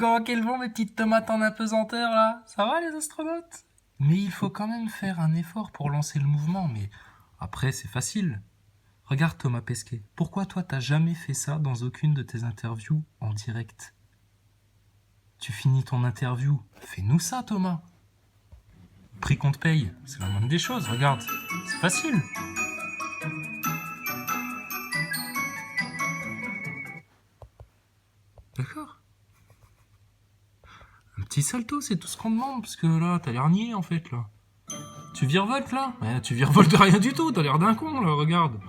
Comment qu'elles vont mes petites tomates en apesanteur là? Ça va les astronautes? Mais il faut quand même faire un effort pour lancer le mouvement, mais après c'est facile. Regarde Thomas Pesquet, pourquoi toi t'as jamais fait ça dans aucune de tes interviews en direct? Tu finis ton interview, fais-nous ça Thomas. Prix qu'on te paye, c'est la moindre des choses, regarde, c'est facile. D'accord. Un petit salto, c'est tout ce qu'on demande, parce que là, t'as l'air niais en fait, là. Tu virevoltes là? Ouais, tu virevoltes de rien du tout, t'as l'air d'un con là, regarde.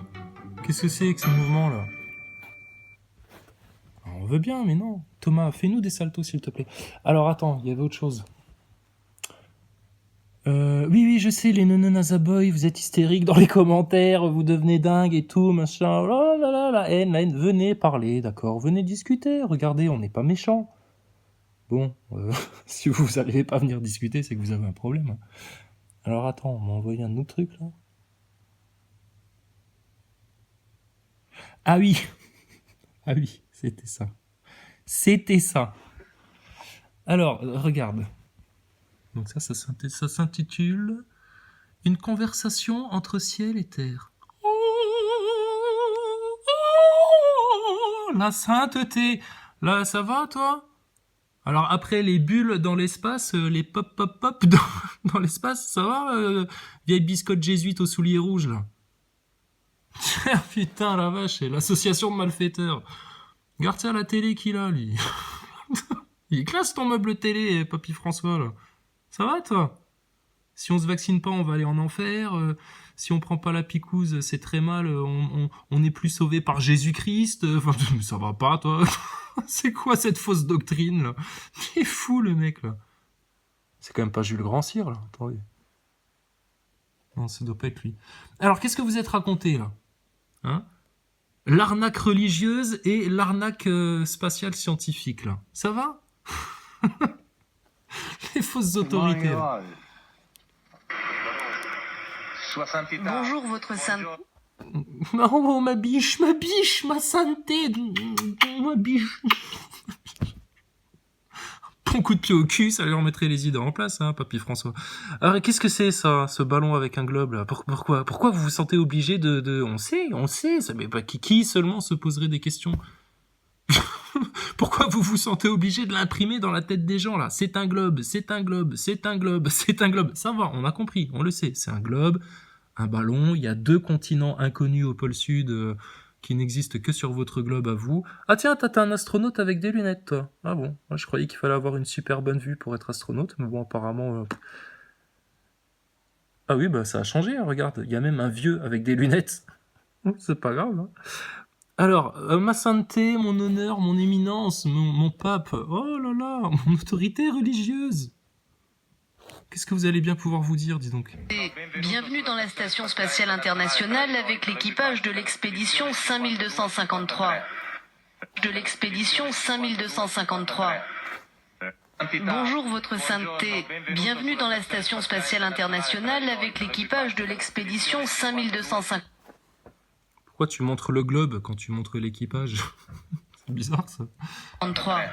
Qu'est-ce que c'est que ce mouvement là? On veut bien, mais non. Thomas, fais-nous des saltos s'il te plaît. Alors attends, il y avait autre chose. Oui, je sais, les Boy, vous êtes hystériques dans les commentaires, vous devenez dingue et tout, machin. Oh là là, la haine. Venez parler, d'accord? Venez discuter, regardez, on n'est pas méchants. Bon, si vous n'allez pas venir discuter, c'est que vous avez un problème. Alors attends, on m'a envoyé un autre truc là. Ah oui, c'était ça. C'était ça. Alors, regarde. Donc ça s'intitule Une conversation entre ciel et terre. La sainteté. Là, ça va, toi? Alors après, les bulles dans l'espace, les pop dans l'espace, ça va, vieille biscotte jésuite aux souliers rouges, là. Putain, la vache, c'est l'association de malfaiteurs. Regarde ça à la télé qu'il a, lui. Il classe ton meuble télé, papy François, là. Ça va, toi? Si on se vaccine pas, on va aller en enfer. Si on prend pas la picouse, c'est très mal. On est plus sauvé par Jésus-Christ. Enfin, ça va pas, toi. C'est quoi cette fausse doctrine, là? Il est fou, le mec, là. C'est quand même pas Jules Grand-Cyr, là. Attendez. Non, ça doit pas être lui. Alors, qu'est-ce que vous êtes raconté, là? Hein? L'arnaque religieuse et l'arnaque spatiale scientifique, là. Ça va? Les fausses autorités, là. Bonjour, votre sainte. Oh, ma biche, ma santé, ma biche. Bon coup de pied au cul, ça lui remettrait les idées en place, hein, papy François. Alors, qu'est-ce que c'est, ça, ce ballon avec un globe, là? Pourquoi vous vous sentez obligé de... On sait, ça, mais qui seulement se poserait des questions? Pourquoi vous vous sentez obligé de l'imprimer dans la tête des gens, là? C'est un globe, c'est un globe, c'est un globe, c'est un globe. Ça va, on a compris, on le sait, c'est un globe, un ballon, il y a 2 continents inconnus au pôle sud qui n'existent que sur votre globe à vous. Ah tiens, t'es un astronaute avec des lunettes, toi. Ah bon, moi, je croyais qu'il fallait avoir une super bonne vue pour être astronaute, mais bon, apparemment... Ah oui, bah ça a changé, hein, regarde, il y a même un vieux avec des lunettes. C'est pas grave, hein. Alors, ma sainteté, mon honneur, mon éminence, mon pape, oh là là, mon autorité religieuse. Qu'est-ce que vous allez bien pouvoir vous dire, dis donc? Bienvenue dans la Station Spatiale Internationale avec l'équipage de l'expédition 5253. De l'expédition 5253. Bonjour, votre sainteté. Bienvenue dans la Station Spatiale Internationale avec l'équipage de l'expédition 5250. Pourquoi tu montres le globe quand tu montres l'équipage? C'est bizarre, ça. 33.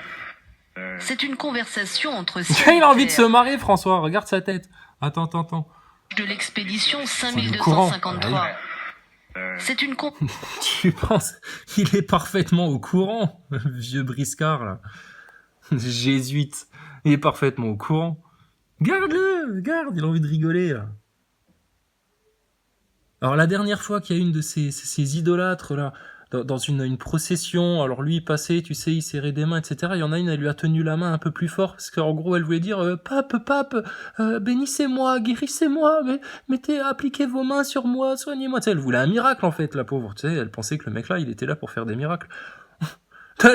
C'est une conversation entre... Il a envie de se marrer, François. Regarde sa tête. Attends. De l'expédition 5253. C'est une con... Tu penses? Il est parfaitement au courant, vieux briscard, là. Jésuite. Il est parfaitement au courant. Garde-le, regarde, il a envie de rigoler, là. Alors la dernière fois qu'il y a une de ces idolâtres là dans une procession, alors lui il passait, tu sais, il serrait des mains, etc. Il y en a une, elle lui a tenu la main un peu plus fort parce qu'en gros elle voulait dire pape, bénissez-moi, guérissez-moi, appliquez vos mains sur moi, soignez-moi. Tu sais, elle voulait un miracle en fait, la pauvre. Tu sais, elle pensait que le mec là, il était là pour faire des miracles.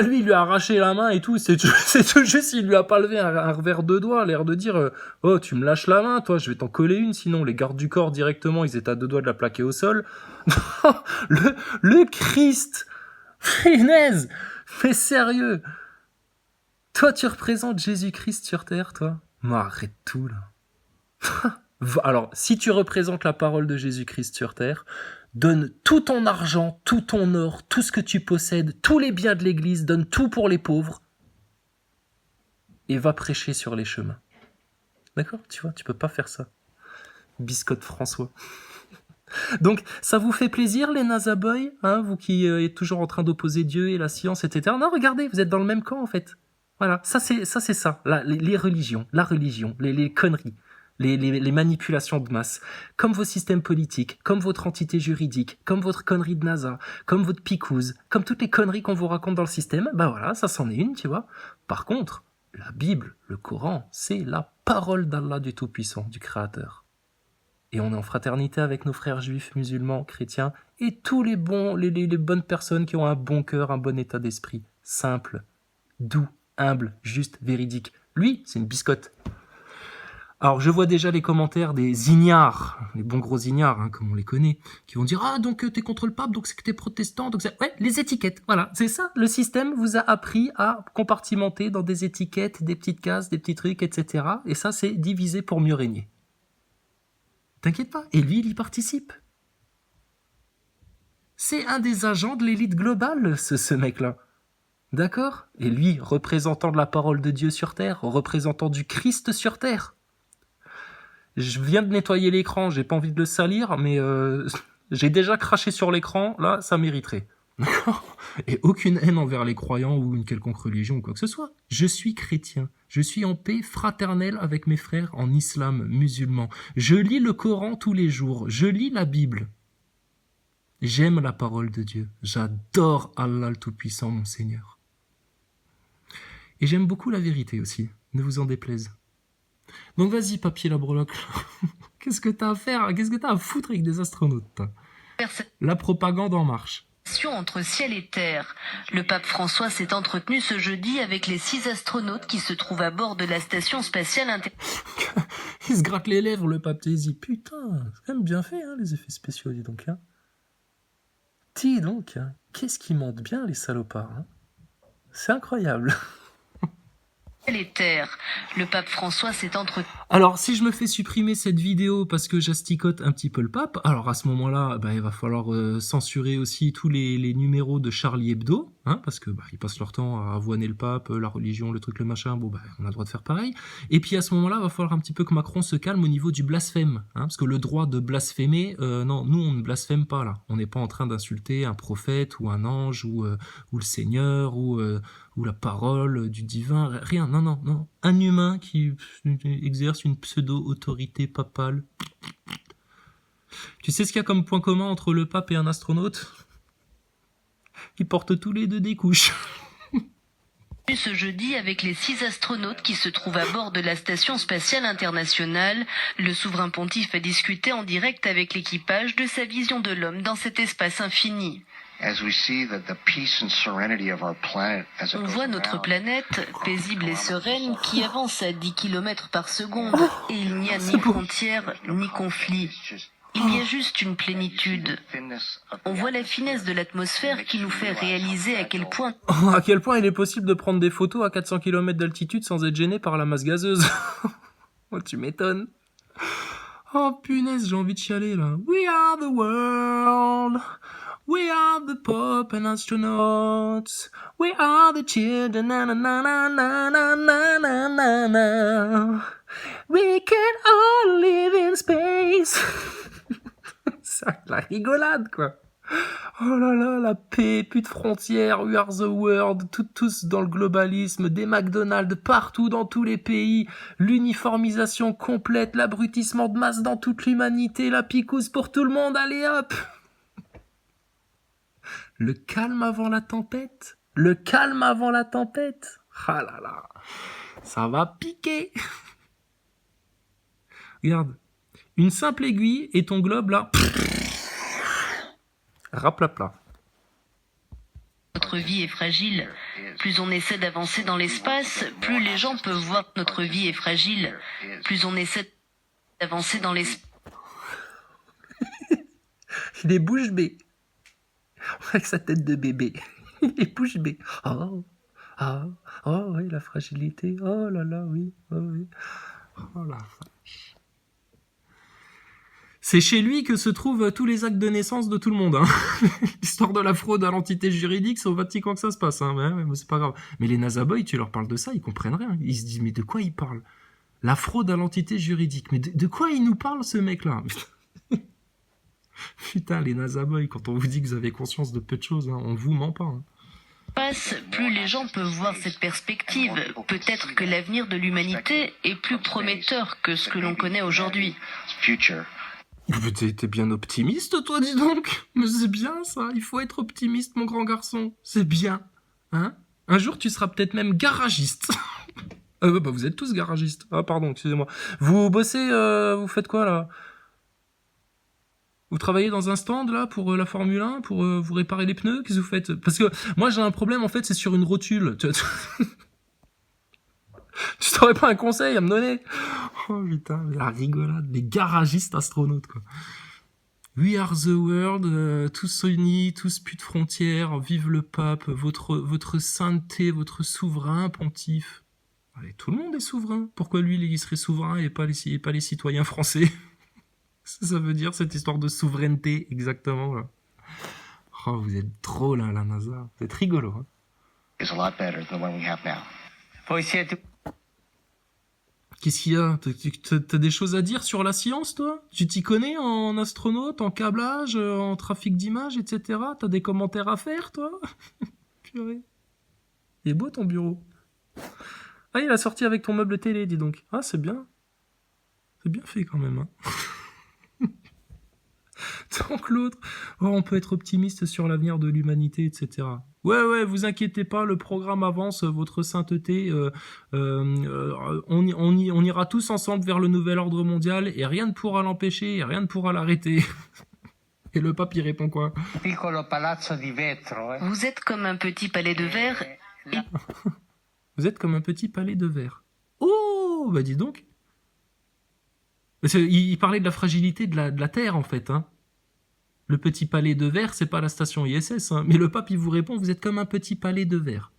Lui, il lui a arraché la main et tout, c'est tout juste, il lui a pas levé un revers de doigt, l'air de dire oh, tu me lâches la main, toi, je vais t'en coller une, sinon les gardes du corps directement, ils étaient à 2 doigts de la plaquer au sol. le Christ, finesse, mais sérieux, toi, tu représentes Jésus-Christ sur terre, toi? Mais arrête tout, là. Alors, si tu représentes la parole de Jésus-Christ sur terre, donne tout ton argent, tout ton or, tout ce que tu possèdes, tous les biens de l'église, donne tout pour les pauvres. et va prêcher sur les chemins. D'accord? Tu vois, tu peux pas faire ça. Biscotte François. Donc, ça vous fait plaisir, les NASA Boys, hein, vous qui êtes toujours en train d'opposer Dieu et la science, etc. Non, regardez, vous êtes dans le même camp, en fait. Voilà, ça, c'est ça. Là, les religions, la religion, les conneries, les manipulations de masse, comme vos systèmes politiques, comme votre entité juridique, comme votre connerie de NASA, comme votre picouse, comme toutes les conneries qu'on vous raconte dans le système, bah voilà, ça c'en est une, tu vois. Par contre, la Bible, le Coran, c'est la parole d'Allah du Tout-Puissant, du Créateur. Et on est en fraternité avec nos frères juifs, musulmans, chrétiens, et tous les bonnes personnes qui ont un bon cœur, un bon état d'esprit, simple, doux, humble, juste, véridique. Lui, c'est une biscotte. Alors, je vois déjà les commentaires des ignares, les bons gros ignares, hein, comme on les connaît, qui vont dire « Ah, donc t'es contre le pape, donc c'est que t'es protestant, donc c'est... » Ouais, les étiquettes, voilà, c'est ça. Le système vous a appris à compartimenter dans des étiquettes, des petites cases, des petits trucs, etc. Et ça, c'est diviser pour mieux régner. T'inquiète pas, et lui, il y participe. C'est un des agents de l'élite globale, ce mec-là. D'accord? Et lui, représentant de la parole de Dieu sur Terre, représentant du Christ sur Terre. Je viens de nettoyer l'écran, j'ai pas envie de le salir, mais j'ai déjà craché sur l'écran, là, ça mériterait. D'accord? Et aucune haine envers les croyants ou une quelconque religion ou quoi que ce soit. Je suis chrétien. Je suis en paix fraternelle avec mes frères en islam, musulman. Je lis le Coran tous les jours. Je lis la Bible. J'aime la parole de Dieu. J'adore Allah le Tout-Puissant, mon Seigneur. Et j'aime beaucoup la vérité aussi. Ne vous en déplaise. Donc vas-y, papier la breloque. Qu'est-ce que t'as à faire? Qu'est-ce que t'as à foutre avec des astronautes? La propagande en marche. Entre ciel et terre. Le pape François s'est entretenu ce jeudi avec les 6 astronautes qui se trouvent à bord de la station spatiale internationale. Il se gratte les lèvres, le pape. Il dit, putain, c'est quand même bien fait, hein, les effets spéciaux, dis donc. Hein. Dis donc, hein, qu'est-ce qu'ils mentent bien, les salopards. Hein. C'est incroyable. Les terres. Le pape François s'est entretenu. Alors, si je me fais supprimer cette vidéo parce que j'asticote un petit peu le pape, alors à ce moment-là, bah, il va falloir censurer aussi tous les numéros de Charlie Hebdo, hein, parce que bah, ils passent leur temps à avoiner le pape, la religion, le truc, le machin, bon, bah, on a le droit de faire pareil. Et puis à ce moment-là, il va falloir un petit peu que Macron se calme au niveau du blasphème, hein, parce que le droit de blasphémer, non, nous on ne blasphème pas là. On n'est pas en train d'insulter un prophète ou un ange ou le Seigneur ou la parole du divin, rien, non. Un humain qui exerce une pseudo-autorité papale. Tu sais ce qu'il y a comme point commun entre le pape et un astronaute? Ils portent tous les deux des couches. Ce jeudi avec les 6 astronautes qui se trouvent à bord de la station spatiale internationale, le souverain pontife a discuté en direct avec l'équipage de sa vision de l'homme dans cet espace infini. On voit notre planète, paisible et sereine, qui avance à 10 km par seconde, et il n'y a ni frontières, ni conflits. Il y a juste une plénitude. On voit la finesse de l'atmosphère qui nous fait réaliser à quel point il est possible de prendre des photos à 400 km d'altitude sans être gêné par la masse gazeuse. Oh, tu m'étonnes. Oh punaise, j'ai envie de chialer là. We are the world. We are the Pope and astronauts. We are the children. Na, na, na, na, na, na, na, na, na. We can all live in space. C'est la rigolade, quoi. Oh là là, la paix, plus de frontières, we are the world, tous dans le globalisme, des McDonald's partout dans tous les pays, l'uniformisation complète, l'abrutissement de masse dans toute l'humanité, la picouse pour tout le monde, allez hop! Le calme avant la tempête. Le calme avant la tempête. Ah là là. Ça va piquer. Regarde. Une simple aiguille et ton globe là. Raplapla. Notre vie est fragile. Plus on essaie d'avancer dans l'espace, plus les gens peuvent voir que notre vie est fragile. Plus on essaie d'avancer dans l'espace. Il est bouche bée. Avec sa tête de bébé. Il est bouche bée. Oh oui, la fragilité. Oh là là, oui. Oh, oui. Oh la vache. C'est chez lui que se trouvent tous les actes de naissance de tout le monde. Hein. L'histoire de la fraude à l'entité juridique, c'est au Vatican que ça se passe. Hein. Mais c'est pas grave. Mais les Nazaboys, tu leur parles de ça, ils comprennent rien. Ils se disent, mais de quoi ils parlent? La fraude à l'entité juridique. Mais de quoi il nous parle, ce mec-là? Putain, les Nazaboys, quand on vous dit que vous avez conscience de peu de choses, hein, on vous ment pas. Hein. Plus les gens peuvent voir cette perspective. Peut-être que l'avenir de l'humanité est plus prometteur que ce que l'on connaît aujourd'hui. T'es bien optimiste, toi, dis donc. Mais c'est bien, ça. Il faut être optimiste, mon grand garçon. C'est bien. Hein? Un jour, tu seras peut-être même garagiste. Vous êtes tous garagistes. Ah, pardon, excusez-moi. Vous bossez, vous faites quoi, là? Vous travaillez dans un stand, là, pour la Formule 1, pour vous réparer les pneus? Qu'est-ce que vous faites? Parce que moi, j'ai un problème, en fait, c'est sur une rotule. Tu t'aurais pas un conseil à me donner? Oh putain, la rigolade, les garagistes astronautes, quoi. We are the world, tous unis, tous plus de frontières, vive le pape, votre sainteté, votre souverain pontife. Allez, tout le monde est souverain. Pourquoi lui, il serait souverain et pas les citoyens français? Ça veut dire cette histoire de souveraineté, exactement, là. Oh, vous êtes trop, là, la NASA. Vous êtes rigolo, hein. Is a lot better than the one we have now. Poi siete Qu'est-ce qu'il y a? T'as des choses à dire sur la science, toi? Tu t'y connais en astronaute, en câblage, en trafic d'images, etc.? T'as des commentaires à faire, toi? Purée. Il est beau, ton bureau. Ah, il a sorti avec ton meuble télé, dis donc. Ah, c'est bien. C'est bien fait, quand même, hein. Tant que l'autre, oh, on peut être optimiste sur l'avenir de l'humanité, etc. Ouais, vous inquiétez pas, le programme avance, votre sainteté, on ira tous ensemble vers le nouvel ordre mondial et rien ne pourra l'empêcher, et rien ne pourra l'arrêter. Et le pape, il répond quoi? piccolo palazzo di vetro, eh? Vous êtes comme un petit palais de verre. Vous êtes comme un petit palais de verre. Oh, bah dis donc. Il parlait de la fragilité de la Terre, en fait, hein. Le petit palais de verre, c'est pas la station ISS, hein. Mais le pape, il vous répond, vous êtes comme un petit palais de verre.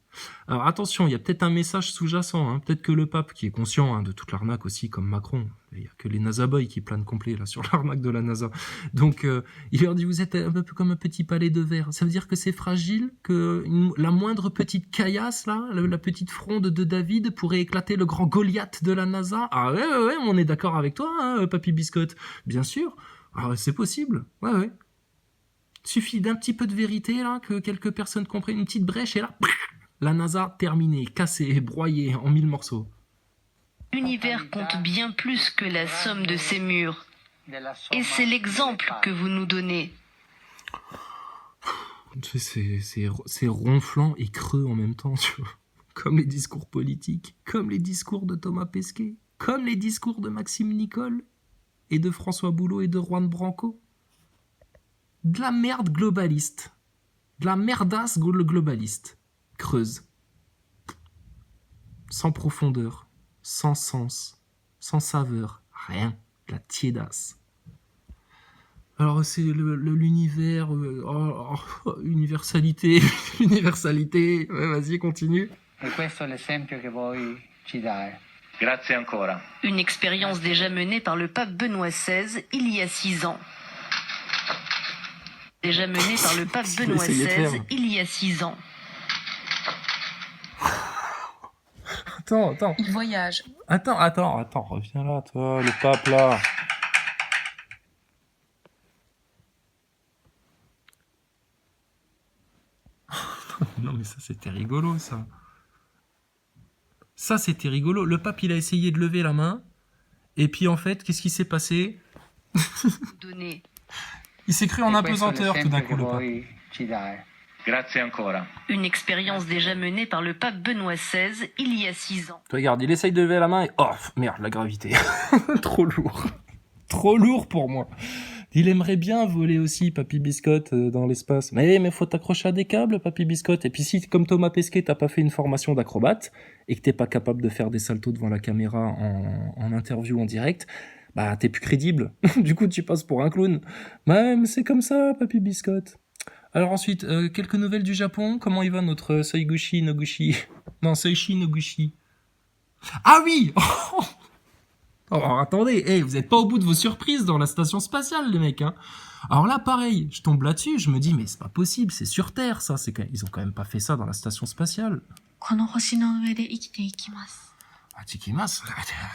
Alors attention, il y a peut-être un message sous-jacent, hein. Peut-être que le pape, qui est conscient, hein, de toute l'arnaque aussi, comme Macron, il y a que les Nazaboys qui planent complet là sur l'arnaque de la NASA. Donc il leur dit, vous êtes un peu comme un petit palais de verre. Ça veut dire que c'est fragile, que la moindre petite caillasse là, la petite fronde de David pourrait éclater le grand Goliath de la NASA. Ah ouais, on est d'accord avec toi, hein, Papy Biscotte. Bien sûr. Ah, c'est possible. Ouais. Suffit d'un petit peu de vérité, là, que quelques personnes comprennent, une petite brèche, et là, la NASA terminée, cassée, broyée en 1000 morceaux. L'univers compte bien plus que la somme de ses murs. Et c'est l'exemple que vous nous donnez. C'est ronflant et creux en même temps, tu vois. Comme les discours politiques, comme les discours de Thomas Pesquet, comme les discours de Maxime Nicole, et de François Boulot et de Juan Branco. De la merde globaliste. De la merdasse globaliste. Creuse. Sans profondeur. Sans sens. Sans saveur. Rien. De la tiédasse. Alors c'est l'univers... universalité. Universalité. Ouais, vas-y, continue. E questo è l'esempio che voi ci dai. Grazie ancora. Une expérience déjà menée par le pape Benoît XVI il y a 6 ans. Déjà menée par le pape Benoît XVI il y a 6 ans. Attends. Il voyage. Attends, reviens là, toi, le pape, là. Non, mais ça, c'était rigolo, ça. Ça, c'était rigolo. Le pape, il a essayé de lever la main, et puis, en fait, qu'est-ce qui s'est passé? Donné. Il s'est cru en apesanteur, tout d'un coup, le pape. Grazie ancora. Une expérience déjà menée par le pape Benoît XVI il y a 6 ans. Regarde, il essaye de lever la main et... Oh, merde, la gravité. Trop lourd. Trop lourd pour moi. Il aimerait bien voler aussi, Papy Biscotte, dans l'espace. Mais faut t'accrocher à des câbles, Papy Biscotte. Et puis si, comme Thomas Pesquet, t'as pas fait une formation d'acrobate, et que t'es pas capable de faire des saltos devant la caméra en interview en direct, bah t'es plus crédible. Du coup, tu passes pour un clown. Bah, mais c'est comme ça, Papy Biscotte. Alors ensuite, quelques nouvelles du Japon. Comment il va notre Soiguchi Noguchi? Non, Soichi Noguchi. Ah oui. Alors, attendez, hey, vous êtes pas au bout de vos surprises dans la station spatiale, les mecs, hein. Alors là, pareil, je tombe là-dessus, je me dis, mais c'est pas possible, c'est sur Terre, ça. Ils ont quand même pas fait ça dans la station spatiale. この星の上で生きていきます。 Ah, Tikimas,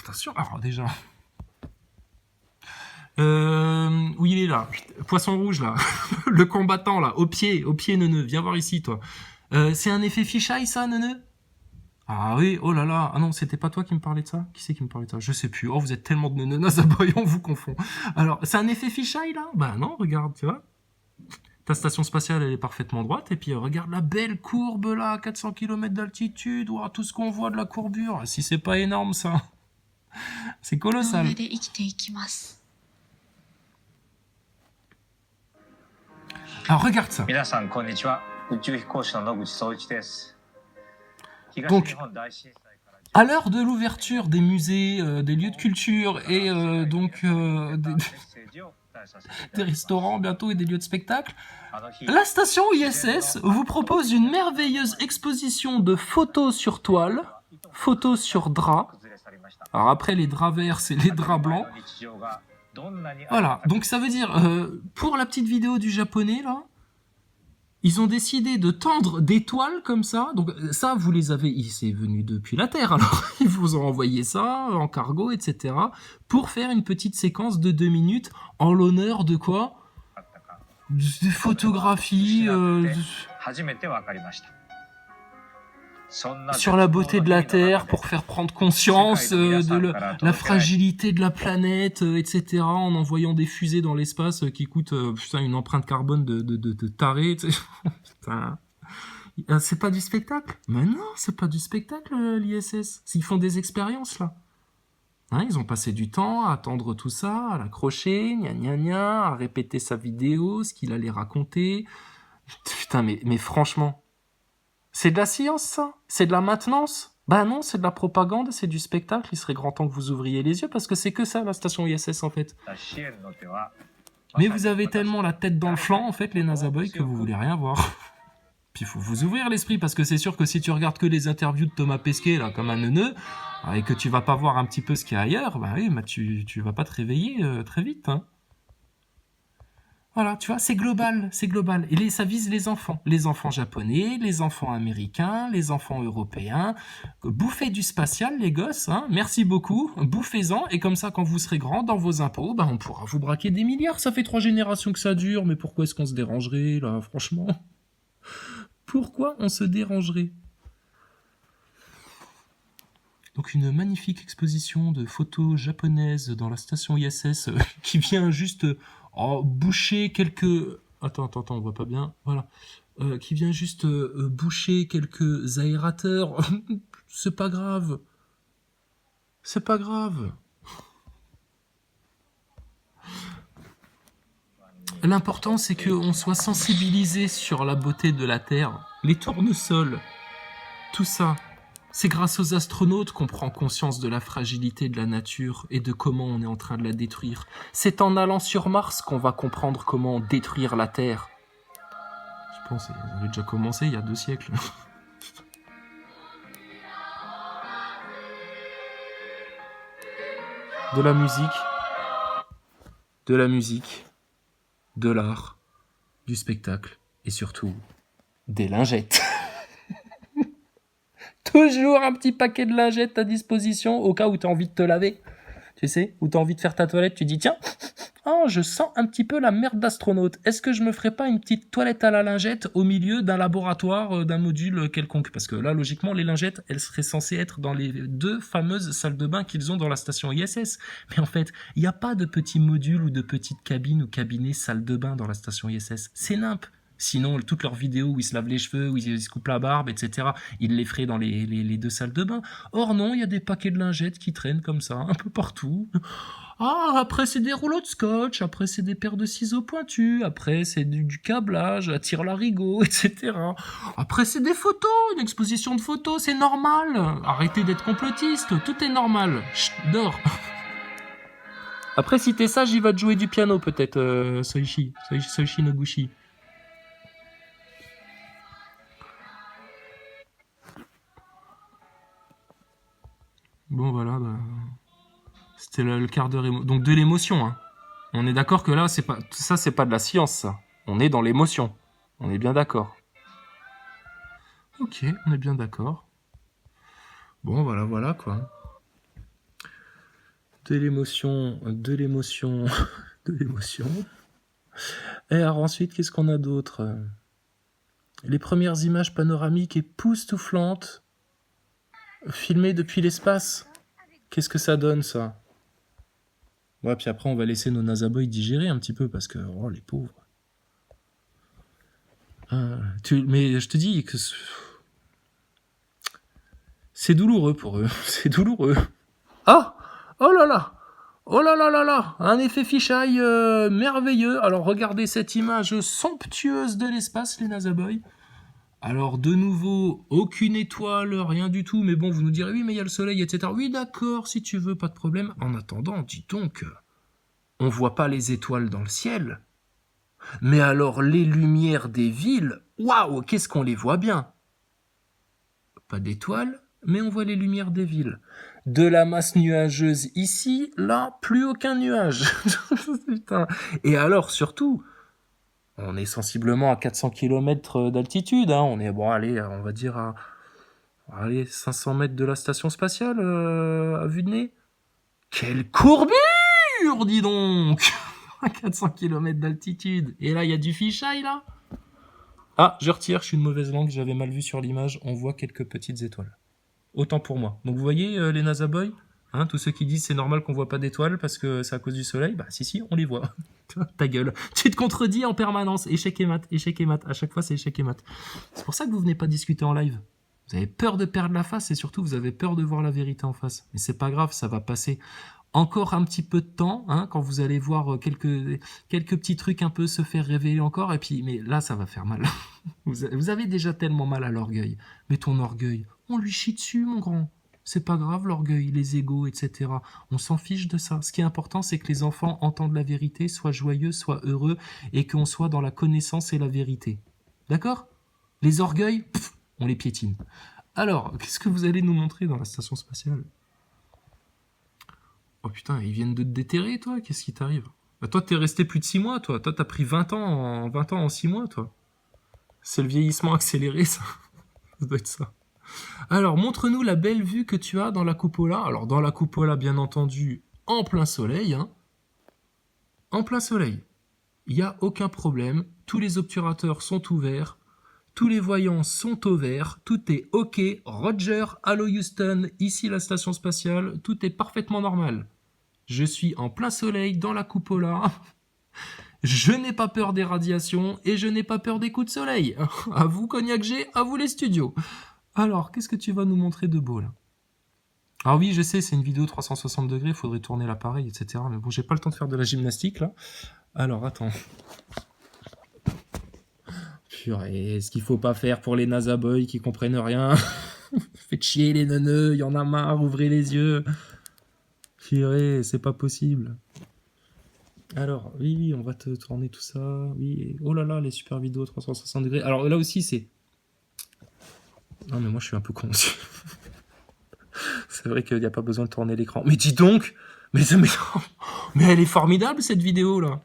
attention, alors déjà. Où il est là? Poisson rouge là, le combattant là, au pied, neuneu, viens voir ici toi. C'est un effet fisheye ça, neuneu? Ah oui, oh là là, ah non, c'était pas toi qui me parlais de ça? Qui c'est qui me parlait de ça? Je sais plus, oh vous êtes tellement de neuneux, Nazaboy, on vous confond. Alors, c'est un effet fisheye là? Bah non, regarde, tu vois. Ta station spatiale, elle est parfaitement droite, et puis regarde la belle courbe là, 400 km d'altitude, ouah, tout ce qu'on voit de la courbure, si c'est pas énorme ça. C'est この colossal. 上で生きていきます。 Alors regarde ça. 皆さんこんにちは。宇宙飛行士の野口聡一です。 Donc, 東日本大震災から à l'heure de l'ouverture des musées, des lieux de culture et donc メッ des, セージを伝えさせていた des だきます。 restaurants bientôt et des lieux de spectacle, あの日 la station ISS vous propose une merveilleuse exposition de photos sur toile, photos sur drap. 崩れ去りました。 Alors après les draps verts, c'est les draps blancs. 日常がどんなに Voilà, donc ça veut dire, pour la petite vidéo du japonais, là, ils ont décidé de tendre des toiles comme ça. Donc ça, vous les avez, c'est venu depuis la Terre, alors ils vous ont envoyé ça en cargo, etc. pour faire une petite séquence de 2 minutes en l'honneur de quoi? Des photographies 初めて分かりました。そんな sur la beauté de la Terre pour faire prendre conscience de la fragilité de la planète, etc. en envoyant des fusées dans l'espace qui coûtent putain, une empreinte carbone de taré. Tu sais. Putain. C'est pas du spectacle? Mais non, c'est pas du spectacle l'ISS. Ils font des expériences là. Hein, ils ont passé du temps à attendre tout ça, à l'accrocher, gna gna gna, à répéter sa vidéo, ce qu'il allait raconter. Putain, mais franchement, c'est de la science, ça? C'est de la maintenance? Bah non, c'est de la propagande, c'est du spectacle. Il serait grand temps que vous ouvriez les yeux parce que c'est que ça, la station ISS, en fait. 支援の手は Mais vous avez tellement la tête dans le flanc, en fait, les Nazaboy, que vous voulez rien voir. Puis il faut vous ouvrir l'esprit parce que c'est sûr que si tu regardes que les interviews de Thomas Pesquet, là, comme un neuneu, et que tu vas pas voir un petit peu ce qu'il y a ailleurs, bah oui, bah tu vas pas te réveiller très vite, hein. Voilà, tu vois, c'est global, c'est global. Et ça vise les enfants japonais, les enfants américains, les enfants européens. Bouffez du spatial, les gosses, hein. Merci beaucoup, bouffez-en, et comme ça, quand vous serez grands, dans vos impôts, bah, on pourra vous braquer des milliards. Ça fait 3 générations que ça dure, mais pourquoi est-ce qu'on se dérangerait, là, franchement? Pourquoi on se dérangerait? Donc une magnifique exposition de photos japonaises dans la station ISS qui vient juste boucher quelques... Attends, on voit pas bien. Voilà. Qui vient juste boucher quelques aérateurs. C'est pas grave. C'est pas grave. L'important, c'est qu'on soit sensibilisé sur la beauté de la Terre. Les tournesols, tout ça. C'est grâce aux astronautes qu'on prend conscience de la fragilité de la nature et de comment on est en train de la détruire. C'est en allant sur Mars qu'on va comprendre comment détruire la Terre. Je pense que ça avait déjà commencé il y a 2 siècles. De la musique, de l'art, du spectacle et surtout des lingettes. Toujours un petit paquet de lingettes à disposition au cas où tu as envie de te laver. Tu sais, où tu as envie de faire ta toilette, tu dis tiens, oh, je sens un petit peu la merde d'astronaute. Est-ce que je me ferais pas une petite toilette à la lingette au milieu d'un laboratoire, d'un module quelconque? Parce que là, logiquement, les lingettes, elles seraient censées être dans les 2 fameuses salles de bain qu'ils ont dans la station ISS. Mais en fait, il n'y a pas de petits modules ou de petites cabines ou cabinets salles de bain dans la station ISS. C'est nimp. Sinon, toutes leurs vidéos où ils se lavent les cheveux, où ils se coupent la barbe, etc., ils les feraient dans les 2 salles de bain. Or non, il y a des paquets de lingettes qui traînent comme ça, un peu partout. Ah, après c'est des rouleaux de scotch, après c'est des paires de ciseaux pointus, après c'est du câblage, à tire-larigot, etc. Après c'est des photos, une exposition de photos, c'est normal. Arrêtez d'être complotiste, tout est normal. Chut, dors. Après, si t'es sage, il va te jouer du piano peut-être, Soichi Noguchi. Bon voilà, bah... C'était le quart d'heure donc de l'émotion. Hein. On est d'accord que là, c'est pas de la science, ça. On est dans l'émotion. On est bien d'accord. Ok, on est bien d'accord. Bon, voilà, quoi. De l'émotion, de l'émotion, de l'émotion. Et alors ensuite, qu'est-ce qu'on a d'autre? Les premières images panoramiques époustouflantes, filmées depuis l'espace. Qu'est-ce que ça donne, ça? Ouais, puis après, on va laisser nos Nasaboys digérer un petit peu, parce que, oh, les pauvres. Mais je te dis que c'est douloureux pour eux. C'est douloureux. Ah! Oh là là! Oh là là là là! Un effet fisheye merveilleux. Alors, regardez cette image somptueuse de l'espace, les Nasaboys. Alors, de nouveau, aucune étoile, rien du tout. Mais bon, vous nous direz, oui, mais il y a le soleil, etc. Oui, d'accord, si tu veux, pas de problème. En attendant, dis donc, on voit pas les étoiles dans le ciel. Mais alors, les lumières des villes, waouh, qu'est-ce qu'on les voit bien! Pas d'étoiles, mais on voit les lumières des villes. De la masse nuageuse ici, là, plus aucun nuage. Putain. Et alors, surtout, on est sensiblement à 400 km d'altitude. Hein. On est, bon, allez, on va dire à 500 mètres de la station spatiale, à vue de nez. Quelle courbure, dis donc! À 400 km d'altitude. Et là, il y a du fisheye, là. Ah, je retire, je suis une mauvaise langue, j'avais mal vu sur l'image. On voit quelques petites étoiles. Autant pour moi. Donc vous voyez, les Nasaboys, hein, tous ceux qui disent c'est normal qu'on voit pas d'étoiles parce que c'est à cause du soleil, bah si, on les voit. Ta gueule. Tu te contredis en permanence. Échec et mat. À chaque fois, c'est échec et mat. C'est pour ça que vous venez pas discuter en live. Vous avez peur de perdre la face et surtout, vous avez peur de voir la vérité en face. Mais c'est pas grave, ça va passer. Encore un petit peu de temps, hein, quand vous allez voir quelques petits trucs un peu se faire révéler encore, et puis, mais là, ça va faire mal. Vous avez déjà tellement mal à l'orgueil. Mais ton orgueil, on lui chie dessus, mon grand. C'est pas grave, l'orgueil, les égos, etc. On s'en fiche de ça. Ce qui est important, c'est que les enfants entendent la vérité, soient joyeux, soient heureux, et qu'on soit dans la connaissance et la vérité. D'accord? Les orgueils, on les piétine. Alors, qu'est-ce que vous allez nous montrer dans la station spatiale? Oh putain, ils viennent de te déterrer, toi. Qu'est-ce qui t'arrive? Bah, toi, t'es resté plus de 6 mois, toi. Toi, t'as pris 20 ans en 6 mois, toi. C'est le vieillissement accéléré, ça. Ça doit être ça. Alors, montre-nous la belle vue que tu as dans la cupola. Alors, dans la cupola, bien entendu, en plein soleil. Hein. En plein soleil. Il n'y a aucun problème. Tous les obturateurs sont ouverts. Tous les voyants sont au vert. Tout est OK. Roger, allô Houston, ici la station spatiale. Tout est parfaitement normal. Je suis en plein soleil dans la cupola. Je n'ai pas peur des radiations et je n'ai pas peur des coups de soleil. À vous, Cognac G, à vous les studios. Alors, qu'est-ce que tu vas nous montrer de beau, là? Ah oui, je sais, c'est une vidéo 360 degrés, il faudrait tourner l'appareil, etc. Mais bon, j'ai pas le temps de faire de la gymnastique, là. Alors, attends. Purée, ce qu'il faut pas faire pour les Nasaboys qui comprennent rien. Faites chier les neuneux, il y en a marre, ouvrez les yeux. Purée, c'est pas possible. Alors, oui, on va te tourner tout ça. Oui, oh là là, les super vidéos 360 degrés. Alors là aussi, c'est... Non, mais moi, je suis un peu con aussi. C'est vrai qu'il n'y a pas besoin de tourner l'écran. Mais dis donc, mais elle est formidable, cette vidéo, là.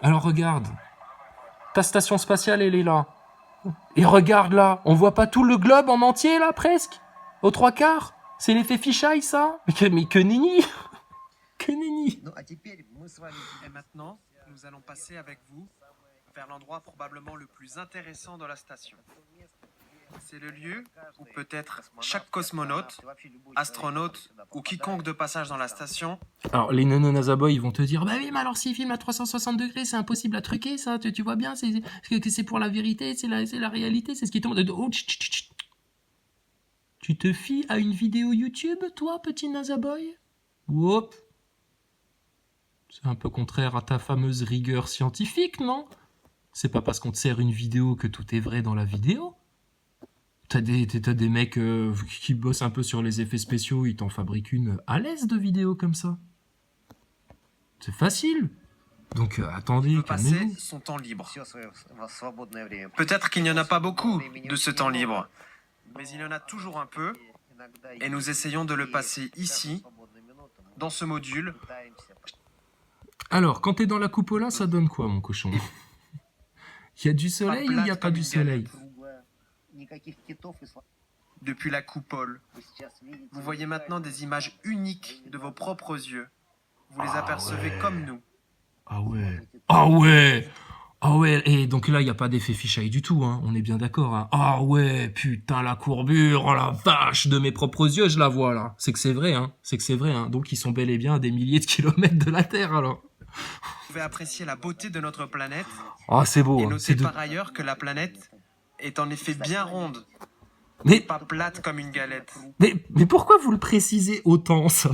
Alors, regarde. Ta station spatiale, elle est là. Et regarde, là. On voit pas tout le globe en entier, là, presque? Aux 3/4? C'est l'effet fisheye, ça? Mais que nenni. Que nenni. Et maintenant, nous allons passer avec vous vers l'endroit probablement le plus intéressant de la station. C'est le lieu où peut-être chaque cosmonaute, astronaute ou quiconque de passage dans la station. Alors, les Nasaboys, ils vont te dire, bah oui, mais alors s'ils filment à 360 degrés, c'est impossible à truquer, ça, tu vois bien, c'est pour la vérité, c'est la réalité, c'est ce qui tombe. Oh, tu te fies à une vidéo YouTube, toi, petit Nasaboy? Whoop. C'est un peu contraire à ta fameuse rigueur scientifique, non? C'est pas parce qu'on te sert une vidéo que tout est vrai dans la vidéo. T'as des mecs qui bossent un peu sur les effets spéciaux, ils t'en fabriquent une à l'aise de vidéos comme ça. C'est facile. Donc attendez, Passer calmez-vous. son temps libre. Peut-être qu'il n'y en a pas beaucoup de ce temps libre, mais il y en a toujours un peu, et nous essayons de le passer ici, Dans ce module, Alors, quand t'es dans la cupola, ça donne quoi, mon cochon? Il y a du soleil ou il n'y a pas du soleil? depuis la coupole, vous voyez maintenant des images uniques de vos propres yeux. Vous les apercevez comme nous. Ah ouais. Ah ouais. Ah ouais, et donc là, il n'y a pas d'effet fisheye du tout, hein. On est bien d'accord, hein. Ah ouais, putain, la courbure, oh la vache, de mes propres yeux, je la vois, là. C'est que c'est vrai, hein. C'est que c'est vrai, hein. Donc, ils sont bel et bien à des milliers de kilomètres de la Terre, alors. Vous pouvez apprécier la beauté de notre planète Ah, c'est beau, et hein. notez C'est de... par ailleurs que la planète est en effet bien ronde, Mais, pas plate comme une galette. mais pourquoi vous le précisez autant, ça?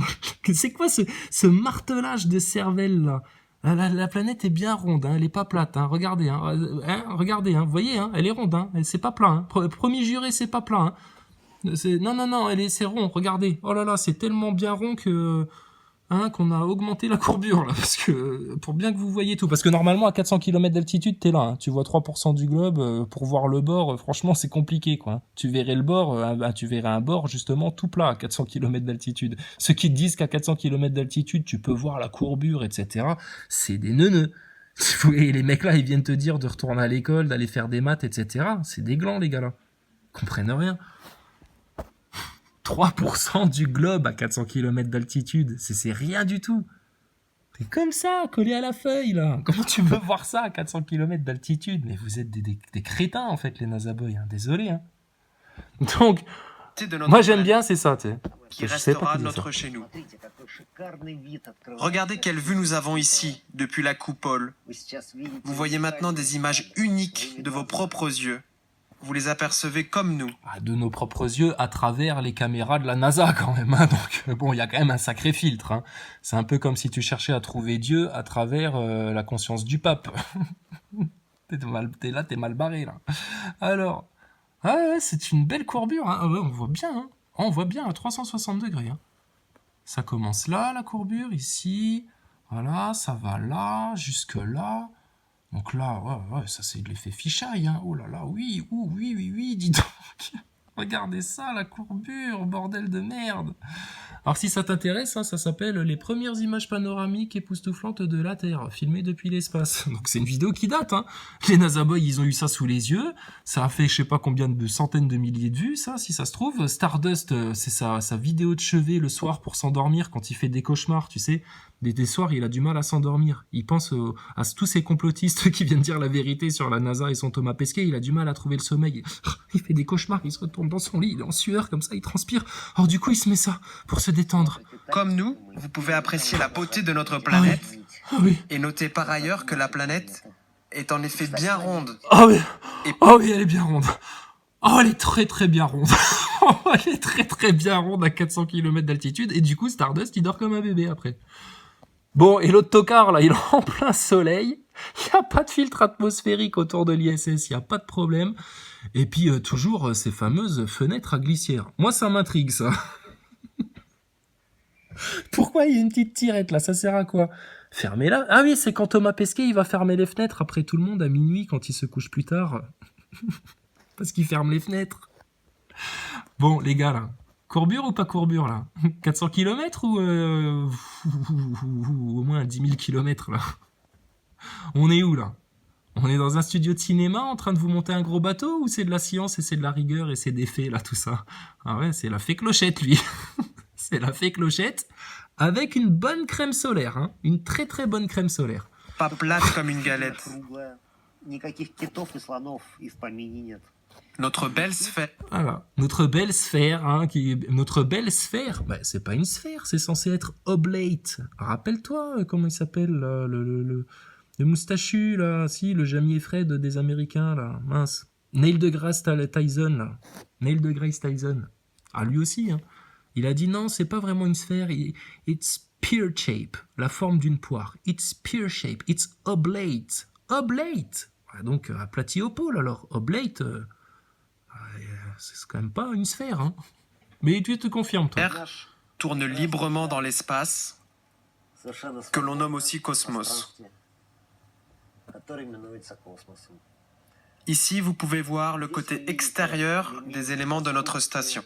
C'est quoi ce martelage de cervelle, là? La planète est bien ronde, hein, elle est pas plate, hein, regardez, regardez, hein, vous voyez, hein, elle est ronde, hein, c'est pas plat, hein, promis juré, c'est pas plat, hein. Non, c'est rond, regardez, oh là là, c'est tellement bien rond que, hein, qu'on a augmenté la courbure, là, parce que, pour bien que vous voyez tout, parce que normalement, à 400 km d'altitude, t'es là, hein, tu vois 3% du globe, pour voir le bord, franchement, c'est compliqué, quoi, hein. Tu verrais le bord, tu verrais un bord, justement, tout plat, à 400 km d'altitude. Ceux qui te disent qu'à 400 km d'altitude, tu peux voir la courbure, etc., c'est des neuneux. Et les mecs là, ils viennent te dire de retourner à l'école, d'aller faire des maths, etc., c'est des glands, les gars, là. Ils comprennent rien. 3% du globe à 400 km d'altitude, c'est rien du tout. C'est comme ça, collé à la feuille, là. Comment tu veux voir ça à 400 km d'altitude? Mais vous êtes des crétins, en fait, les NASA Boys, hein. Désolé, hein. Donc, De notre moi, j'aime planète bien, c'est ça, tu sais. qui Je sais pas restera qui dit ça. notre chez nous. Regardez quelle vue nous avons ici, depuis la coupole. Vous voyez maintenant des images uniques de vos propres yeux. Vous les apercevez comme nous. Ah, de nos propres yeux à travers les caméras de la NASA quand même, hein. Donc bon, il y a quand même un sacré filtre, hein. C'est un peu comme si tu cherchais à trouver Dieu à travers la conscience du pape. T'es mal barré là. Alors, ah ouais, c'est une belle courbure, hein. Ah ouais, on voit bien, hein. On voit bien à 360 degrés, hein. Ça commence là, la courbure, ici. Voilà, ça va là, jusque là. Donc là, ouais, ça c'est de l'effet fisheye, hein. Oh là là, oui, dis donc. Regardez ça, la courbure, bordel de merde. Alors si ça t'intéresse, hein, ça s'appelle Les premières images panoramiques époustouflantes de la Terre, filmées depuis l'espace. Donc c'est une vidéo qui date, hein. Les NASA Boys, ils ont eu ça sous les yeux. Ça a fait je sais pas combien de centaines de milliers de vues, ça, si ça se trouve. Stardust, c'est sa vidéo de chevet le soir pour s'endormir quand il fait des cauchemars, tu sais. Des soirs, il a du mal à s'endormir. Il pense à tous ces complotistes qui viennent dire la vérité sur la NASA et son Thomas Pesquet. Il a du mal à trouver le sommeil. Il fait des cauchemars, il se retourne dans son lit, il est en sueur, comme ça, il transpire. Alors du coup, il se met ça pour se détendre. Comme nous, vous pouvez apprécier la beauté de notre planète Ah oui. et notez par ailleurs que la planète est en effet bien ronde. Ah oui. Ah oui, elle est bien ronde. Oh, elle est très très bien ronde. Elle est très très bien ronde à 400 km d'altitude. Et du coup, Stardust, il dort comme un bébé après. Bon, et l'autre tocard, là, il est en plein soleil. Il n'y a pas de filtre atmosphérique autour de l'ISS, il n'y a pas de problème. Et puis, toujours ces fameuses fenêtres à glissière. Moi, ça m'intrigue, ça. Pourquoi il y a une petite tirette, là? Ça sert à quoi? Fermez-la. Ah oui, c'est quand Thomas Pesquet, il va fermer les fenêtres après tout le monde à minuit, quand il se couche plus tard. Parce qu'il ferme les fenêtres. Bon, les gars, là. Courbure ou pas courbure, là? 400 km ou au moins 10 000 km, là? On est où, là? On est dans un studio de cinéma en train de vous monter un gros bateau ou c'est de la science et c'est de la rigueur et c'est des faits, là, tout ça? Ah ouais, c'est la fée Clochette, lui. C'est la fée Clochette avec une bonne crème solaire, hein? Une très très bonne crème solaire. Pas plate comme une galette. Notre belle sphère. Voilà, notre belle sphère, hein, notre belle sphère, bah, c'est pas une sphère, c'est censé être oblate. Rappelle-toi comment il s'appelle le moustachu là, si le Jamie Fred des Américains là, mince, Neil deGrasse Tyson là, Neil deGrasse Tyson. Ah lui aussi, hein. Il a dit non, c'est pas vraiment une sphère, it's pear shape, la forme d'une poire. It's pear shape, it's oblate, oblate. Ah, donc aplati au pôle alors, oblate. C'est quand même pas une sphère, hein. Mais tu te confirmes, toi. Tourne librement dans l'espace, que l'on nomme aussi cosmos. Ici, vous pouvez voir le côté extérieur des éléments de notre station.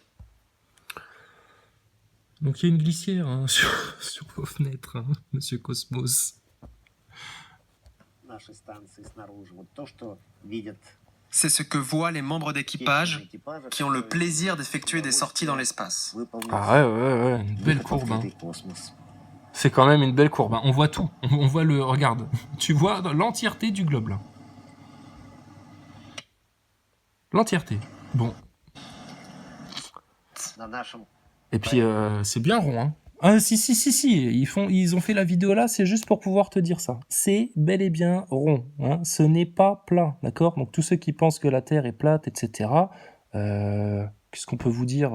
Donc il y a une glissière hein, sur vos fenêtres, hein, monsieur Cosmos. Нашей станции снаружи. Вот то, что видят C'est ce que voient les membres d'équipage qui ont le plaisir d'effectuer des sorties dans l'espace. Ah ouais, une belle courbe. Hein. C'est quand même une belle courbe. Hein. On voit tout. On voit le... Regarde, tu vois l'entièreté du globe, là. L'entièreté. Bon. Et puis, c'est bien rond, hein. Ah, si. Ils ont fait la vidéo là, c'est juste pour pouvoir te dire ça. C'est bel et bien rond. Hein. Ce n'est pas plat, d'accord? Donc, tous ceux qui pensent que la Terre est plate, etc., qu'est-ce qu'on peut vous dire?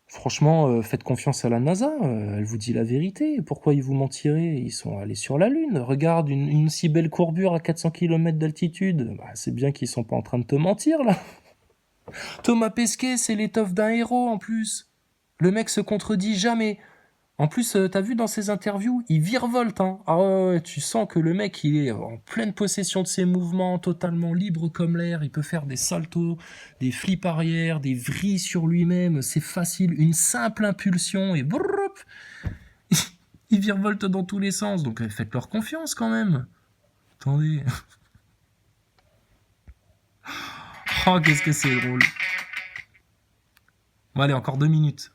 Franchement, faites confiance à la NASA. Elle vous dit la vérité. Pourquoi ils vous mentiraient? Ils sont allés sur la Lune. Regarde, une si belle courbure à 400 km d'altitude. Bah, c'est bien qu'ils sont pas en train de te mentir, là. Thomas Pesquet, c'est l'étoffe d'un héros, en plus. Le mec se contredit jamais. En plus, t'as vu dans ses interviews, il virevolte. Hein. Ah ouais, tu sens que le mec, il est en pleine possession de ses mouvements, totalement libre comme l'air. Il peut faire des saltos, des flips arrière, des vrilles sur lui-même. C'est facile, une simple impulsion et brrrp, il virevolte dans tous les sens. Donc faites-leur confiance quand même. Attendez. Oh, qu'est-ce que c'est drôle. Bon, allez, encore 2 minutes.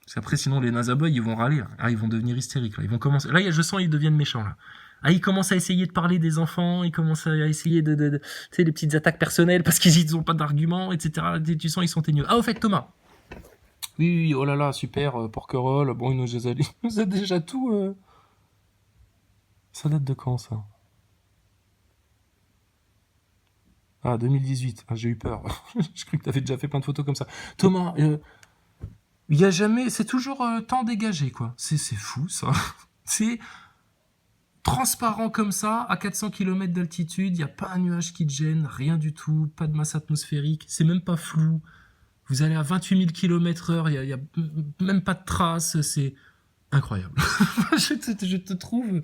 Parce qu'après, sinon, les NASA Boys, ils vont râler. Ah, ils vont devenir hystériques. Là, ils vont commencer... là je sens qu'ils deviennent méchants. Là. Ah, ils commencent à essayer de parler des enfants. Ils commencent à essayer de tu sais, des petites attaques personnelles parce qu'ils n'ont pas d'arguments, etc. Tu sens, ils sont teigneux. Ah, au fait, Thomas. Oui, oh là là, super, Porquerolles. Bon, il nous a déjà tout... Ça date de quand, ça? Ah, 2018. Ah, j'ai eu peur. Je crois que tu avais déjà fait plein de photos comme ça. Thomas... il y a jamais, c'est toujours temps dégagé, quoi. C'est fou, ça. C'est transparent comme ça, à 400 km d'altitude, il n'y a pas un nuage qui te gêne, rien du tout, pas de masse atmosphérique, c'est même pas flou. Vous allez à 28 000 km/h, il n'y a même pas de traces, c'est incroyable. je te trouve,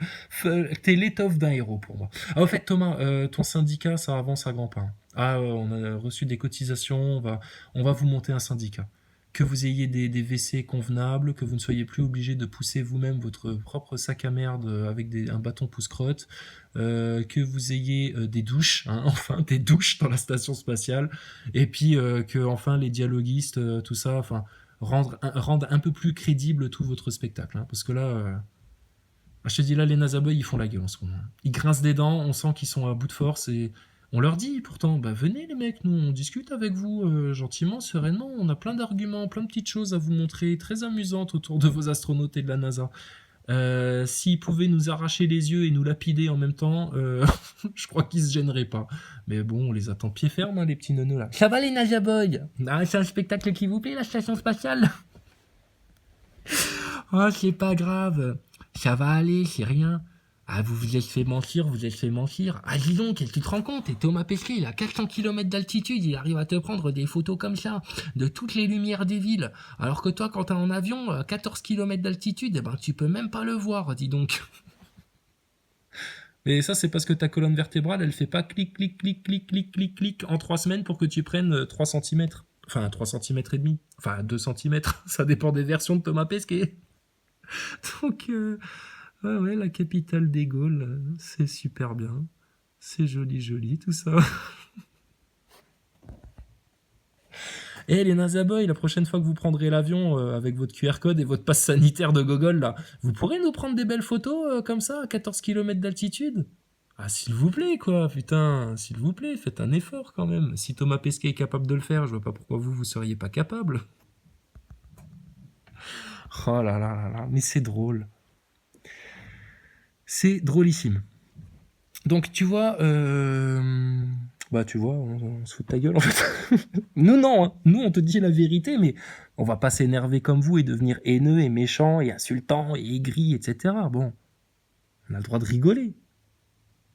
t'es l'étoffe d'un héros pour moi. Ah, au fait, Thomas, ton syndicat, ça avance à grands pas. Ah, on a reçu des cotisations, on va vous monter un syndicat. Que vous ayez des WC convenables, que vous ne soyez plus obligé de pousser vous-même votre propre sac à merde avec un bâton pousse-crotte, que vous ayez des douches, hein, enfin des douches dans la station spatiale, et puis que enfin les dialoguistes, tout ça, enfin rendre un peu plus crédible tout votre spectacle, hein, parce que là, je te dis là, les NASA Boys, ils font la gueule en ce moment. Ils grincent des dents, on sent qu'ils sont à bout de force et on leur dit pourtant, bah venez les mecs, nous on discute avec vous gentiment, sereinement, on a plein d'arguments, plein de petites choses à vous montrer, très amusantes autour de vos astronautes et de la NASA. S'ils pouvaient nous arracher les yeux et nous lapider en même temps, je crois qu'ils se gêneraient pas. Mais bon, on les attend pied ferme, hein, les petits neuneux là. Ça va les NASA Boys? Ah, c'est un spectacle qui vous plaît, la station spatiale? Oh, c'est pas grave, ça va aller, c'est rien. Ah, vous vous êtes fait mentir. Ah, dis donc, tu te rends compte? Et Thomas Pesquet, il a 400 km d'altitude, il arrive à te prendre des photos comme ça, de toutes les lumières des villes. Alors que toi, quand t'es en avion, à 14 km d'altitude, eh ben, tu peux même pas le voir, dis donc. Mais ça, c'est parce que ta colonne vertébrale, elle fait pas clic, clic, clic, clic, clic, clic, clic en 3 semaines pour que tu prennes 3 cm. Enfin, 3 cm et demi. Enfin, 2 cm. Ça dépend des versions de Thomas Pesquet. Donc... ouais, la capitale des Gaules, c'est super bien. C'est joli, tout ça. Et les NASA Boys, la prochaine fois que vous prendrez l'avion avec votre QR code et votre passe sanitaire de gogol, là, vous pourrez nous prendre des belles photos comme ça, à 14 km d'altitude? Ah, s'il vous plaît, quoi, putain, s'il vous plaît, faites un effort quand même. Si Thomas Pesquet est capable de le faire, je vois pas pourquoi vous seriez pas capable. Oh là là là là, mais c'est drôle. C'est drôlissime. Donc tu vois, bah tu vois, on se fout de ta gueule en fait. Nous non, hein. Nous on te dit la vérité, mais on va pas s'énerver comme vous et devenir haineux et méchant et insultant et aigri, etc. Bon, on a le droit de rigoler.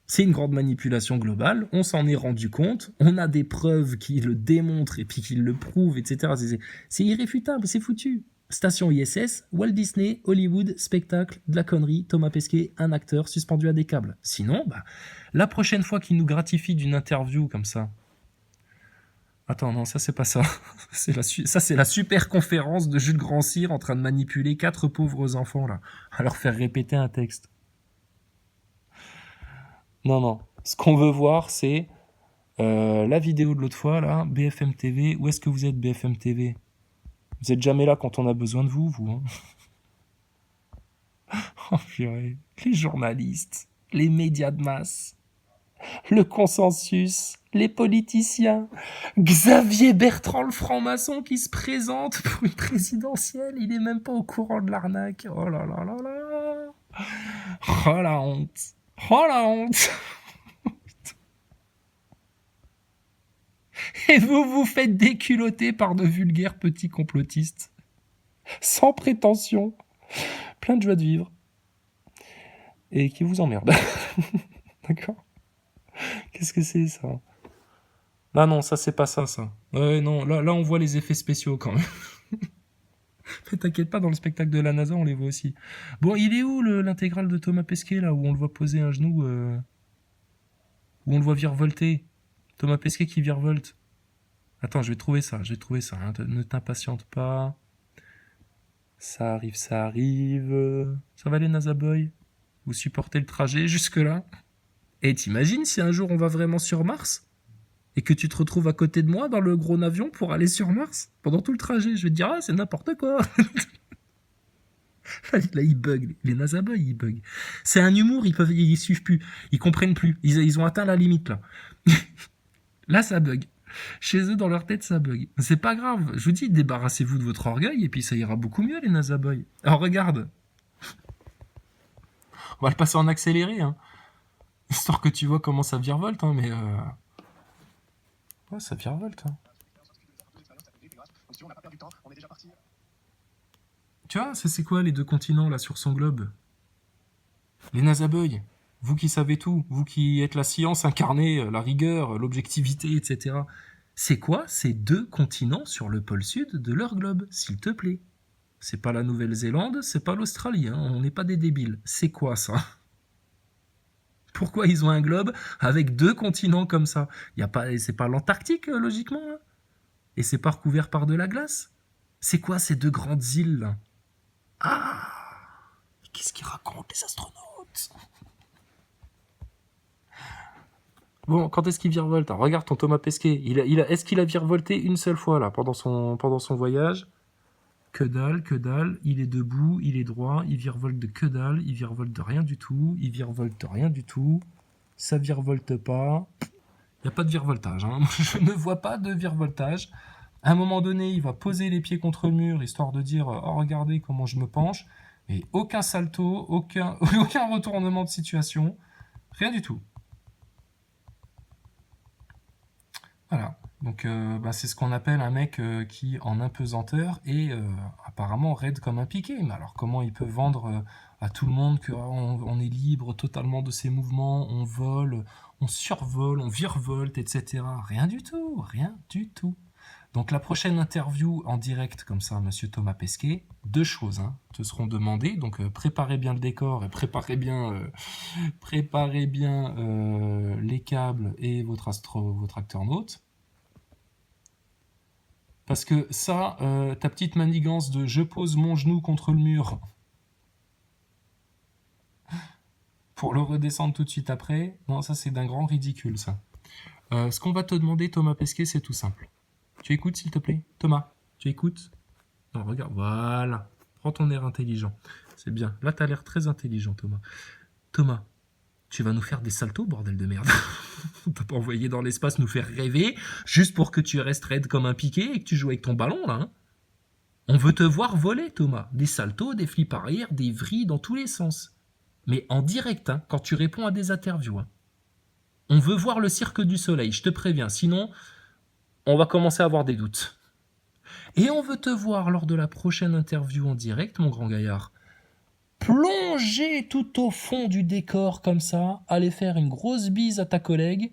C'est une grande manipulation globale, on s'en est rendu compte, on a des preuves qui le démontrent et puis qui le prouvent, etc. C'est irréfutable, c'est foutu. Station ISS, Walt Disney, Hollywood, spectacle, de la connerie, Thomas Pesquet, un acteur suspendu à des câbles. Sinon, bah, la prochaine fois qu'il nous gratifie d'une interview comme ça, Attends, non, ça c'est pas ça. Ça c'est la super conférence de Jules Grand-Cyr en train de manipuler 4 pauvres enfants là, à leur faire répéter un texte. Non, non. Ce qu'on veut voir, c'est la vidéo de l'autre fois là, BFM TV. Où est-ce que vous êtes, BFM TV? Vous êtes jamais là quand on a besoin de vous, vous. Hein. Oh purée. Les journalistes, les médias de masse, le consensus, les politiciens, Xavier Bertrand le franc-maçon qui se présente pour une présidentielle, il est même pas au courant de l'arnaque. Oh là là là là. Oh la honte. Oh la honte. Et vous vous faites déculoter par de vulgaires petits complotistes. Sans prétention. Plein de joie de vivre. Et qui vous emmerde. D'accord? Qu'est-ce que c'est ça? Ah non, ça c'est pas ça, ça. Ouais, non, là on voit les effets spéciaux quand même. Mais t'inquiète pas, dans le spectacle de la NASA, on les voit aussi. Bon, il est où l'intégrale de Thomas Pesquet, là, où on le voit poser un genou, où on le voit virevolter? Thomas Pesquet qui virevolte. Attends, je vais trouver ça, hein. Ne t'impatiente pas. Ça arrive, ça arrive. Ça va les NASA Boys? Vous supportez le trajet jusque-là? Et t'imagines si un jour on va vraiment sur Mars? Et que tu te retrouves à côté de moi dans le gros avion pour aller sur Mars? Pendant tout le trajet, je vais te dire, ah, c'est n'importe quoi. Là, ils bug. Les NASA Boys, ils bug. C'est un humour, ils suivent plus. Ils comprennent plus. Ils ont atteint la limite, là. Là, ça bug. Chez eux, dans leur tête, ça bug. C'est pas grave. Je vous dis, débarrassez-vous de votre orgueil et puis ça ira beaucoup mieux, les NASA Boys. Alors, regarde. On va le passer en accéléré, hein. Histoire que tu vois comment ça virevolte, hein, mais... Ouais, ça virevolte, hein. Tu vois, c'est quoi les 2 continents, là, sur son globe? Les NASA Boys. Vous qui savez tout, vous qui êtes la science incarnée, la rigueur, l'objectivité, etc. C'est quoi ces 2 continents sur le pôle sud de leur globe, s'il te plaît? C'est pas la Nouvelle-Zélande, c'est pas l'Australie, hein, on n'est pas des débiles. C'est quoi ça? Pourquoi ils ont un globe avec 2 continents comme ça? C'est pas l'Antarctique, logiquement, hein? Et c'est pas recouvert par de la glace? C'est quoi ces 2 grandes îles, là? Ah! Mais qu'est-ce qu'ils racontent, les astronautes? Bon, quand est-ce qu'il virevolte? Alors, regarde ton Thomas Pesquet. Est-ce qu'il a virevolté une seule fois, là, pendant son voyage? Que dalle, il est debout, il est droit, il virevolte de que dalle, il virevolte de rien du tout, ça virevolte pas, il n'y a pas de virevoltage, hein. Je ne vois pas de virevoltage. À un moment donné, il va poser les pieds contre le mur, histoire de dire « Oh, regardez comment je me penche », mais aucun salto, aucun retournement de situation, rien du tout. Voilà. Donc c'est ce qu'on appelle un mec qui, en impesanteur, est apparemment raide comme un piquet. Mais alors comment il peut vendre à tout le monde qu'on est libre totalement de ses mouvements, on vole, on survole, on virevolte, etc. Rien du tout, rien du tout. Donc la prochaine interview en direct comme ça, monsieur Thomas Pesquet, 2 choses te seront demandées. Donc préparez bien le décor et préparez bien les câbles et votre acteur-naute. Parce que ça, ta petite manigance de « je pose mon genou contre le mur » pour le redescendre tout de suite après, non, ça c'est d'un grand ridicule, ça. Ce qu'on va te demander, Thomas Pesquet, c'est tout simple. Tu écoutes, s'il te plaît? Thomas, tu écoutes? Non, regarde, voilà. Prends ton air intelligent. C'est bien. Là, t'as l'air très intelligent, Thomas. Thomas, tu vas nous faire des saltos, bordel de merde. On t'a pas envoyé dans l'espace nous faire rêver, juste pour que tu restes raide comme un piquet et que tu joues avec ton ballon, là. Hein. On veut te voir voler, Thomas. Des saltos, des flips arrière, des vrilles dans tous les sens. Mais en direct, hein, quand tu réponds à des interviews. Hein. On veut voir le cirque du soleil, je te préviens. Sinon, on va commencer à avoir des doutes. Et on veut te voir lors de la prochaine interview en direct, mon grand gaillard. Plonger tout au fond du décor comme ça, aller faire une grosse bise à ta collègue,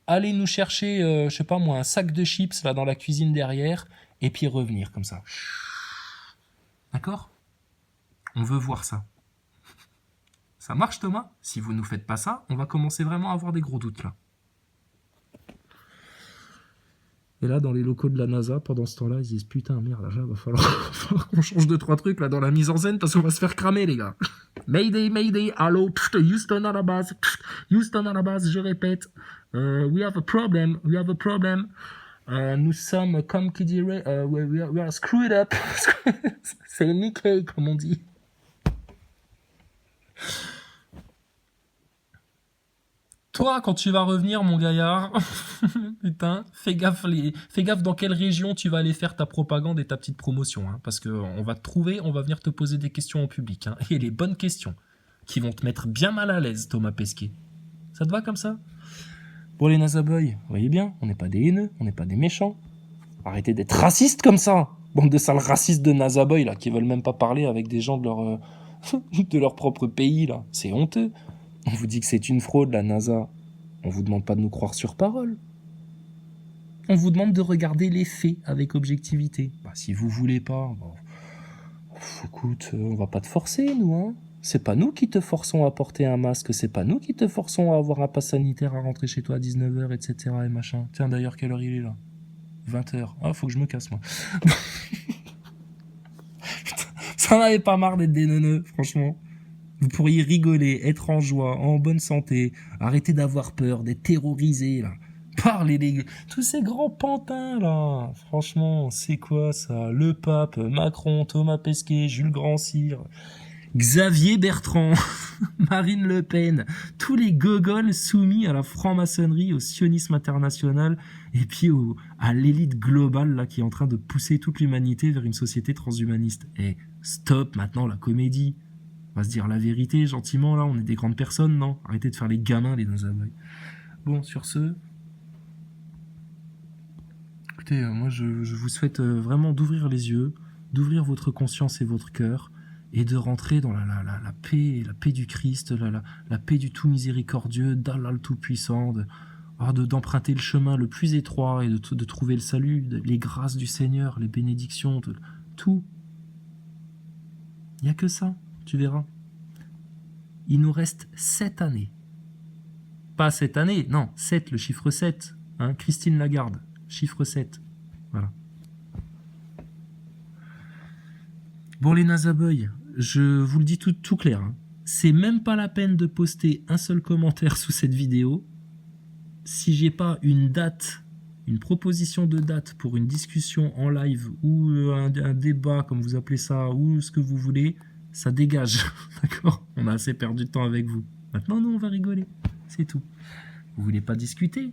aller nous chercher, je sais pas moi, un sac de chips là dans la cuisine derrière, et puis revenir comme ça. D'accord? On veut voir ça. Ça marche, Thomas? Si vous nous faites pas ça, on va commencer vraiment à avoir des gros doutes là. Et là, dans les locaux de la NASA, pendant ce temps-là, ils disent putain, merde, là, va falloir qu'on change 2-3 trucs là dans la mise en scène parce qu'on va se faire cramer, les gars. Mayday, Mayday, allô, Houston à la base, Houston à la base, je répète. We have a problem, we have a problem. Nous sommes, comme qui dirait, we are screwed up. C'est Nikkei, comme on dit. Toi, quand tu vas revenir, mon gaillard, putain, fais gaffe dans quelle région tu vas aller faire ta propagande et ta petite promotion, hein, parce que on va te trouver, on va venir te poser des questions en public, hein, et les bonnes questions, qui vont te mettre bien mal à l'aise, Thomas Pesquet. Ça te va comme ça? Bon, les NASA Boys, vous voyez bien, on n'est pas des haineux, on n'est pas des méchants. Arrêtez d'être racistes comme ça, bande de sales racistes de NASA Boys, là, qui veulent même pas parler avec des gens de leur, de leur propre pays, là. C'est honteux. On vous dit que c'est une fraude, la NASA. On vous demande pas de nous croire sur parole. On vous demande de regarder les faits avec objectivité. Bah, si vous voulez pas, bon, écoute, on va pas te forcer, nous, hein. C'est pas nous qui te forçons à porter un masque, c'est pas nous qui te forçons à avoir un pass sanitaire, à rentrer chez toi à 19h, etc. et machin. Tiens, d'ailleurs, quelle heure il est, là? 20h. Ah, faut que je me casse, moi. Putain, ça n'avait pas marre d'être des neuneux, franchement. Vous pourriez rigoler, être en joie, en bonne santé, arrêter d'avoir peur, d'être terrorisé, là. Parlez les... Tous ces grands pantins, là. Franchement, c'est quoi, ça? Le pape, Macron, Thomas Pesquet, Jules Grand-Cyr, Xavier Bertrand, Marine Le Pen, tous les gogols soumis à la franc-maçonnerie, au sionisme international, et puis à l'élite globale, là, qui est en train de pousser toute l'humanité vers une société transhumaniste. Et stop, maintenant, la comédie. On va se dire la vérité, gentiment, là, on est des grandes personnes, non? Arrêtez de faire les gamins, les NASA Boys. Bon, sur ce... Écoutez, moi, je vous souhaite vraiment d'ouvrir les yeux, d'ouvrir votre conscience et votre cœur, et de rentrer dans la paix du Christ, la paix du tout miséricordieux, d'Allah le Tout-Puissant, d'emprunter le chemin le plus étroit, et de trouver le salut, les grâces du Seigneur, les bénédictions, tout. Il n'y a que ça. Tu verras. Il nous reste 7 années. Pas 7 années, non, 7, le chiffre 7. Hein, Christine Lagarde, chiffre 7. Voilà. Bon, les NASA Boys, je vous le dis tout clair. Hein. C'est même pas la peine de poster un seul commentaire sous cette vidéo. Si j'ai pas une date, une proposition de date pour une discussion en live ou un débat, comme vous appelez ça, ou ce que vous voulez, ça dégage, d'accord? On a assez perdu de temps avec vous. Maintenant, nous, on va rigoler. C'est tout. Vous voulez pas discuter?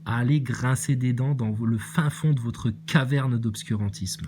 Allez grincer des dents dans le fin fond de votre caverne d'obscurantisme.